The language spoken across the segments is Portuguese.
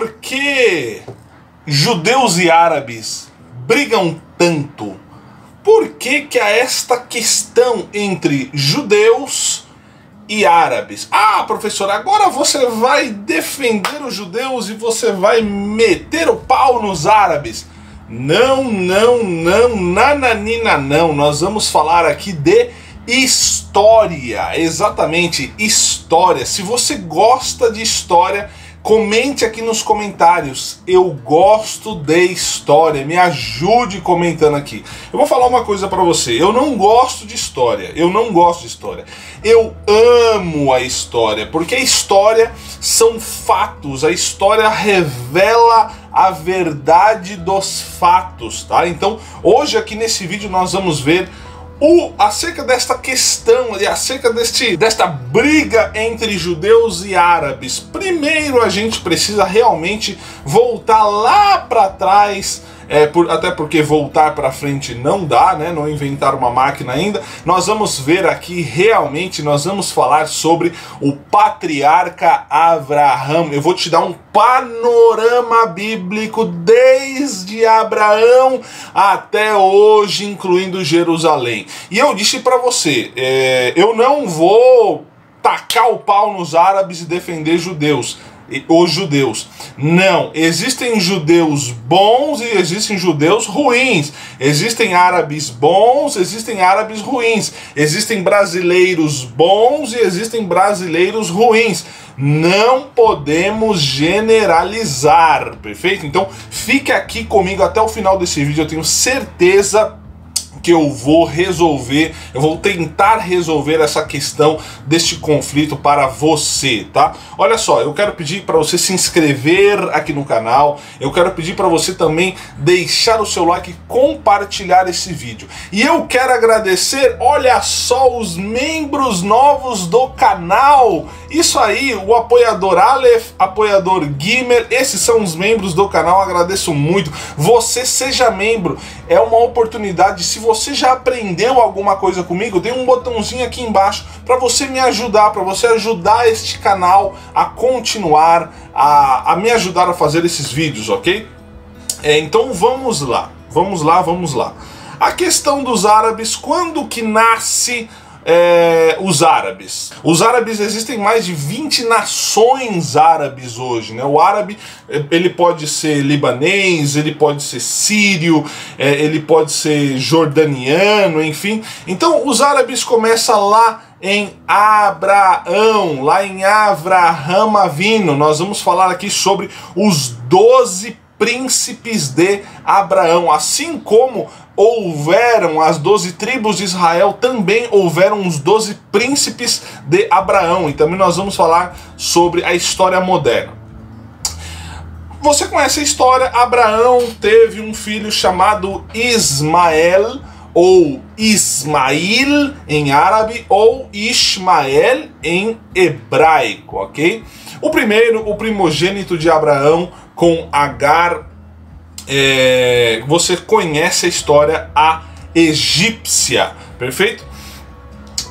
Por que judeus e árabes brigam tanto? Por que há esta questão entre judeus e árabes? Ah, professor, agora você vai defender os judeus e você vai meter o pau nos árabes. Não, nananina não. Nós vamos falar aqui de história, exatamente, história. Se você gosta de história, comente aqui nos comentários. Eu gosto de história, me ajude comentando aqui. Eu vou falar uma coisa pra você, eu não gosto de história, eu amo a história, porque a história são fatos, a história revela a verdade dos fatos, tá? Então, hoje aqui nesse vídeo nós vamos ver acerca desta questão, acerca desta briga entre judeus e árabes. Primeiro a gente precisa realmente voltar lá para trás, até porque voltar para frente não dá, né? Não inventaram uma máquina ainda. Nós vamos ver aqui realmente, nós vamos falar sobre o patriarca Abraão. Eu vou te dar um panorama bíblico desde Abraão até hoje, incluindo Jerusalém. E eu disse para você, eu não vou tacar o pau nos árabes e defender os judeus. Não, existem judeus bons e existem judeus ruins. Existem árabes bons, existem árabes ruins. Existem brasileiros bons e existem brasileiros ruins. Não podemos generalizar, perfeito? Então fique aqui comigo até o final desse vídeo. Eu tenho certeza que eu vou resolver, eu vou tentar resolver essa questão deste conflito para você, tá? Olha só, eu quero pedir para você se inscrever aqui no canal, eu quero pedir para você também deixar o seu like e compartilhar esse vídeo. E eu quero agradecer, olha só, os membros novos do canal. Isso aí, o apoiador Aleph, apoiador Gimel, esses são os membros do canal, agradeço muito. Você seja membro, é uma oportunidade. Se você já aprendeu alguma coisa comigo, tem um botãozinho aqui embaixo para você me ajudar, para você ajudar este canal a continuar, a me ajudar a fazer esses vídeos, ok? Então vamos lá. A questão dos árabes, quando que nasce os árabes? Os árabes, existem mais de 20 nações árabes hoje, né? O árabe, ele pode ser libanês, ele pode ser sírio, ele pode ser jordaniano, enfim. Então os árabes começam lá em Abraão, lá em Avraham Avinu. Nós vamos falar aqui sobre os 12 príncipes de Abraão. Assim como houveram as 12 tribos de Israel, também houveram os 12 príncipes de Abraão. E também nós vamos falar sobre a história moderna. Você conhece a história? Abraão teve um filho chamado Ismael, ou Ismail em árabe, ou Ismael em hebraico, ok? O primogênito de Abraão com Agar, você conhece a história egípcia, perfeito?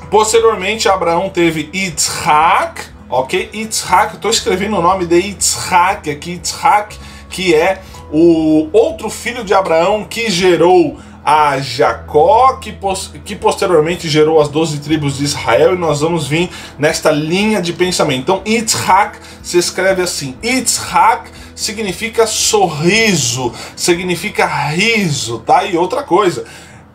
Posteriormente, Abraão teve Yitzhak, ok? Yitzhak, estou escrevendo o nome de Yitzhak aqui, Yitzhak, que é o outro filho de Abraão que gerou a Jacó, que posteriormente gerou as 12 tribos de Israel, e nós vamos vir nesta linha de pensamento. Então, Yitzhak se escreve assim. Yitzhak significa sorriso, significa riso, tá? E outra coisa,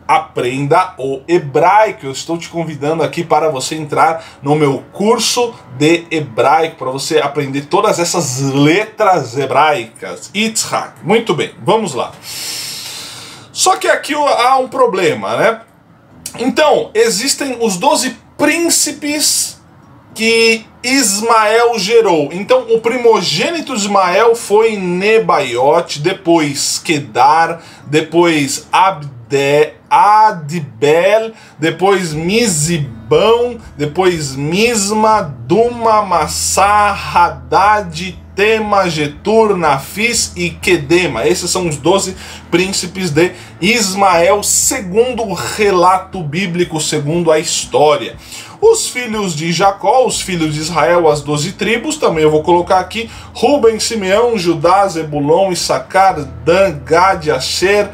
aprenda o hebraico. Eu estou te convidando aqui para você entrar no meu curso de hebraico, para você aprender todas essas letras hebraicas. Yitzhak. Muito bem, vamos lá. Só que aqui há um problema, né? Então, existem os 12 príncipes que Ismael gerou. Então, o primogênito de Ismael foi Nebaiote, depois Quedar, depois Adbel, depois Mizibão, depois Misma, Duma, Massá, Haddad, Tema, Getur, Nafis e Quedema. Esses são os 12 príncipes de Ismael, segundo o relato bíblico, segundo a história. Os filhos de Jacó, os filhos de Israel, as 12 tribos, também eu vou colocar aqui: Ruben, Simeão, Judá, Zebulon, Issacar, Dan, Gad, Asher,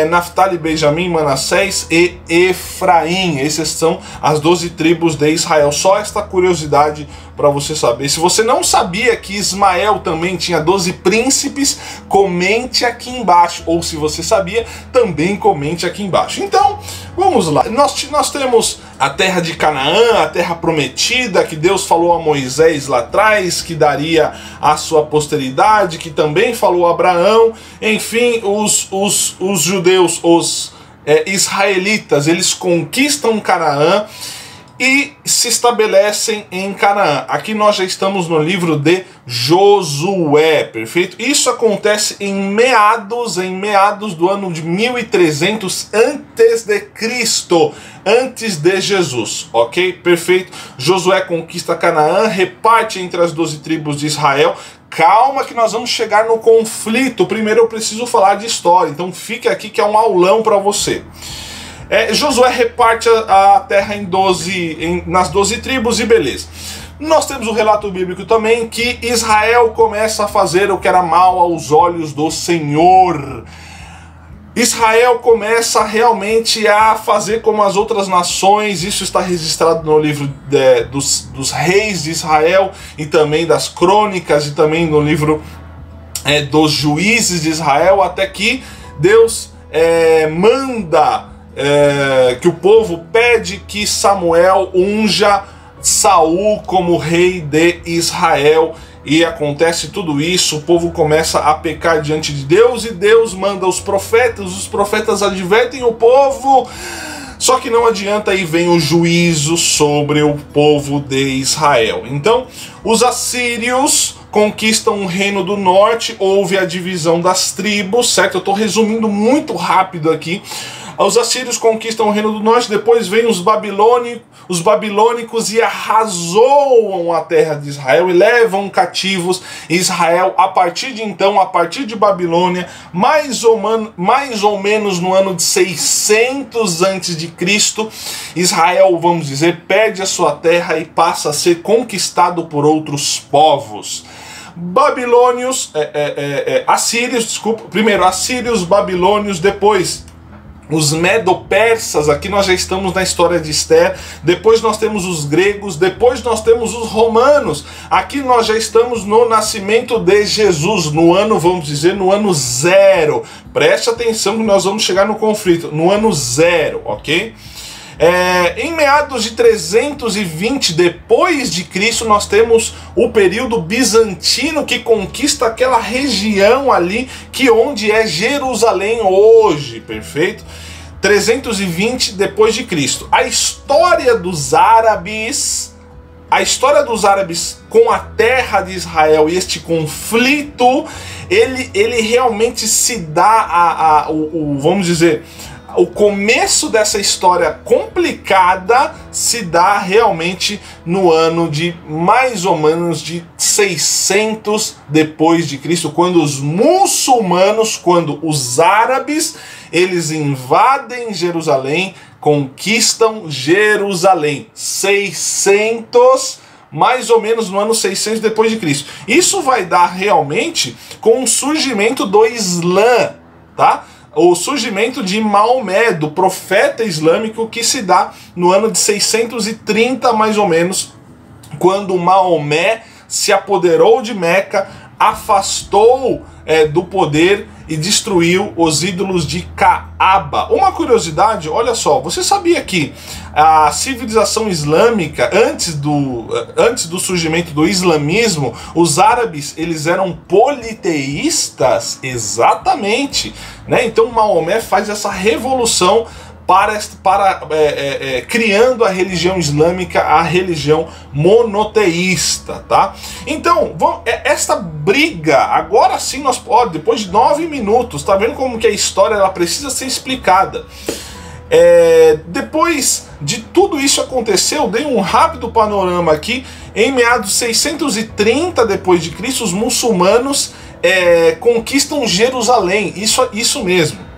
Naftali, Benjamim, Manassés e Efraim. Essas são as 12 tribos de Israel. Só esta curiosidade para você saber. Se você não sabia que Ismael também tinha 12 príncipes, comente aqui embaixo. Ou se você sabia, também comente aqui embaixo. Então, vamos lá. Nós temos a terra de Canaã, a terra prometida, que Deus falou a Moisés lá atrás, que daria à sua posteridade, que também falou a Abraão. Enfim, os judeus, os israelitas, eles conquistam Canaã e se estabelecem em Canaã. Aqui nós já estamos no livro de Josué, perfeito? Isso acontece em meados do ano de 1300 antes de Cristo, antes de Jesus, ok? Perfeito? Josué conquista Canaã, reparte entre as 12 tribos de Israel. Calma que nós vamos chegar no conflito. Primeiro eu preciso falar de história, então fique aqui que é um aulão para você. Josué reparte a terra nas 12 tribos e beleza. Nós temos o relato bíblico também que Israel começa a fazer o que era mal aos olhos do Senhor. Israel começa realmente a fazer como as outras nações. Isso está registrado no livro dos reis de Israel e também das crônicas e também no livro dos juízes de Israel, até que Deus manda que o povo pede que Samuel unja Saul como rei de Israel. E acontece tudo isso, o povo começa a pecar diante de Deus e Deus manda os profetas advertem o povo, só que não adianta, aí vem o juízo sobre o povo de Israel. Então, os assírios conquistam o reino do norte, houve a divisão das tribos, certo? Eu estou resumindo muito rápido aqui. Os assírios conquistam o reino do norte, depois vem os babilônicos e arrasoam a terra de Israel e levam cativos Israel. A partir de então, a partir de Babilônia, mais ou menos no ano de 600 a.C., Israel, vamos dizer, perde a sua terra e passa a ser conquistado por outros povos. Primeiro assírios, babilônios, depois os medo-persas. Aqui nós já estamos na história de Esther. Depois nós temos os gregos, depois nós temos os romanos. Aqui nós já estamos no nascimento de Jesus, no ano, vamos dizer, no ano 0. Preste atenção que nós vamos chegar no conflito, no ano 0, ok? Em meados de 320 depois de Cristo, nós temos o período bizantino, que conquista aquela região ali onde é Jerusalém hoje, perfeito? 320 depois de Cristo. A história dos árabes com a terra de Israel e este conflito, ele realmente se dá vamos dizer, o começo dessa história complicada se dá realmente no ano de mais ou menos de 600 depois de Cristo, quando os muçulmanos, quando os árabes, eles invadem Jerusalém, conquistam Jerusalém. 600, mais ou menos no ano 600 depois de Cristo. Isso vai dar realmente com o surgimento do Islã, tá? O surgimento de Maomé, do profeta islâmico, que se dá no ano de 630 mais ou menos, quando Maomé se apoderou de Meca, afastou do poder e destruiu os ídolos de Caaba. Uma curiosidade, olha só, você sabia que a civilização islâmica, antes do surgimento do islamismo, os árabes, eles eram politeístas? Exatamente, né? Então Maomé faz essa revolução criando a religião islâmica, a religião monoteísta, tá? Então, esta briga, agora sim depois de 9 minutos, tá vendo como que a história ela precisa ser explicada. Depois de tudo isso acontecer, eu dei um rápido panorama aqui em meados 630 depois de Cristo, os muçulmanos conquistam Jerusalém. Isso mesmo.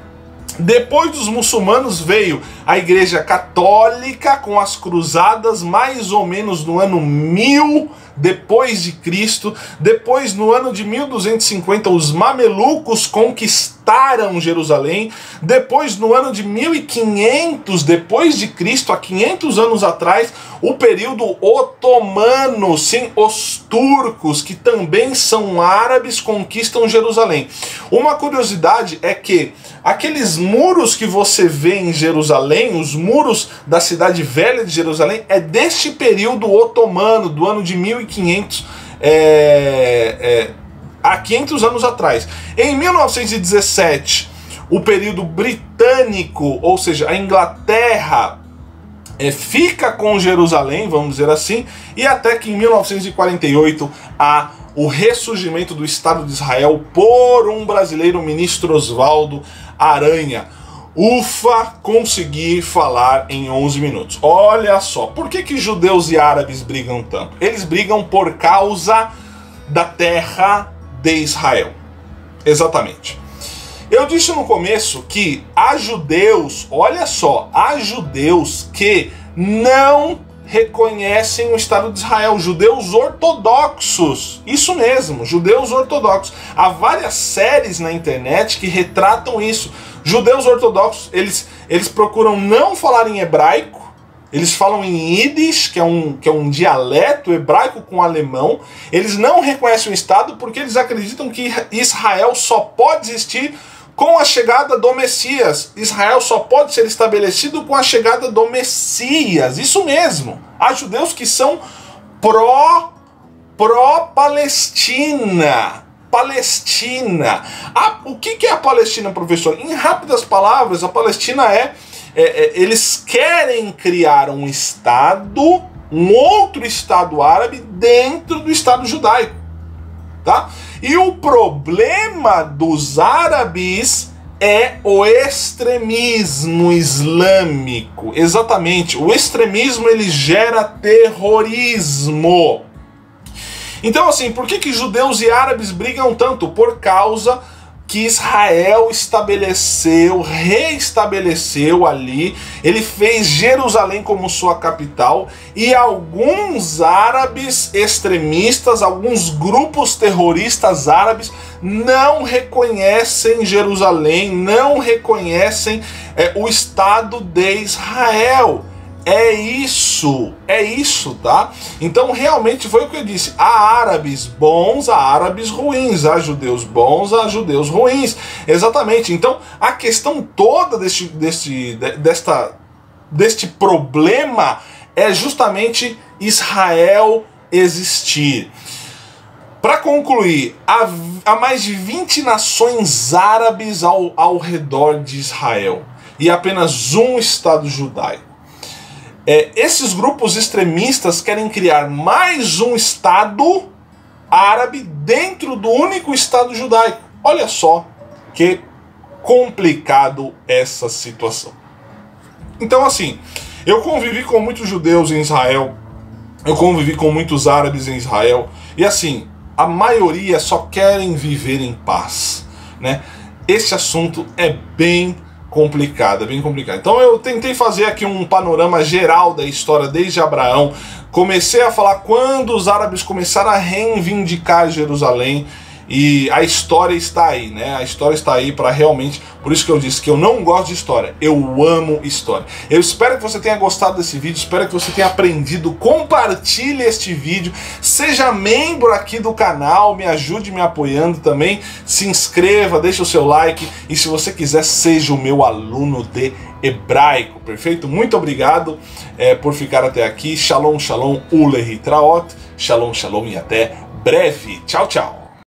Depois dos muçulmanos veio a Igreja Católica com as cruzadas, mais ou menos no ano 1000 depois de Cristo. Depois, no ano de 1250, os mamelucos conquistaram Jerusalém. Depois, no ano de 1500 depois de Cristo, há 500 anos atrás, o período otomano, sim, os turcos, que também são árabes, conquistam Jerusalém. Uma curiosidade é que aqueles muros que você vê em Jerusalém, os muros da cidade velha de Jerusalém, é deste período otomano, do ano de 1500, há 500 anos atrás. Em 1917, o período britânico, ou seja, a Inglaterra, fica com Jerusalém, vamos dizer assim, e até que em 1948 há o ressurgimento do Estado de Israel por um brasileiro, o ministro Oswaldo Aranha. Ufa, consegui falar em 11 minutos. Olha só, por que judeus e árabes brigam tanto? Eles brigam por causa da terra de Israel. Exatamente. Eu disse no começo que há judeus, olha só, há judeus que não reconhecem o Estado de Israel, judeus ortodoxos, isso mesmo, judeus ortodoxos. Há várias séries na internet que retratam isso. Judeus ortodoxos, eles procuram não falar em hebraico, eles falam em Yiddish, que é um dialeto hebraico com alemão. Eles não reconhecem o Estado porque eles acreditam que Israel só pode existir com a chegada do Messias. Israel só pode ser estabelecido com a chegada do Messias. Isso mesmo. Há judeus que são pró-Palestina. Palestina. O que é a Palestina, professor? Em rápidas palavras, a Palestina eles querem criar um Estado, um outro Estado árabe dentro do Estado judaico. Tá? E o problema dos árabes é o extremismo islâmico. Exatamente. O extremismo, ele gera terrorismo. Então, assim, por que judeus e árabes brigam tanto? Por causa que Israel reestabeleceu ali, ele fez Jerusalém como sua capital, e alguns árabes extremistas, alguns grupos terroristas árabes não reconhecem Jerusalém, não reconhecem o Estado de Israel. É isso, tá? Então realmente foi o que eu disse, há árabes bons, há árabes ruins, há judeus bons, há judeus ruins, exatamente. Então a questão toda deste problema é justamente Israel existir. Para concluir, há mais de 20 nações árabes ao redor de Israel e apenas um Estado judaico. Esses grupos extremistas querem criar mais um Estado árabe dentro do único Estado judaico. Olha só que complicado essa situação. Então, assim, eu convivi com muitos judeus em Israel, eu convivi com muitos árabes em Israel, e assim, a maioria só querem viver em paz, né? Esse assunto é bem complicado, é bem complicado. Então eu tentei fazer aqui um panorama geral da história desde Abraão. Comecei a falar quando os árabes começaram a reivindicar Jerusalém, e a história está aí, né? A história está aí para realmente... Por isso que eu disse que eu não gosto de história, eu amo história. Eu espero que você tenha gostado desse vídeo, espero que você tenha aprendido. Compartilhe este vídeo, seja membro aqui do canal, me ajude me apoiando também. Se inscreva, deixe o seu like, e se você quiser, seja o meu aluno de hebraico, perfeito? Muito obrigado por ficar até aqui. Shalom, shalom, ulehi traot. Shalom, shalom e até breve. Tchau, tchau.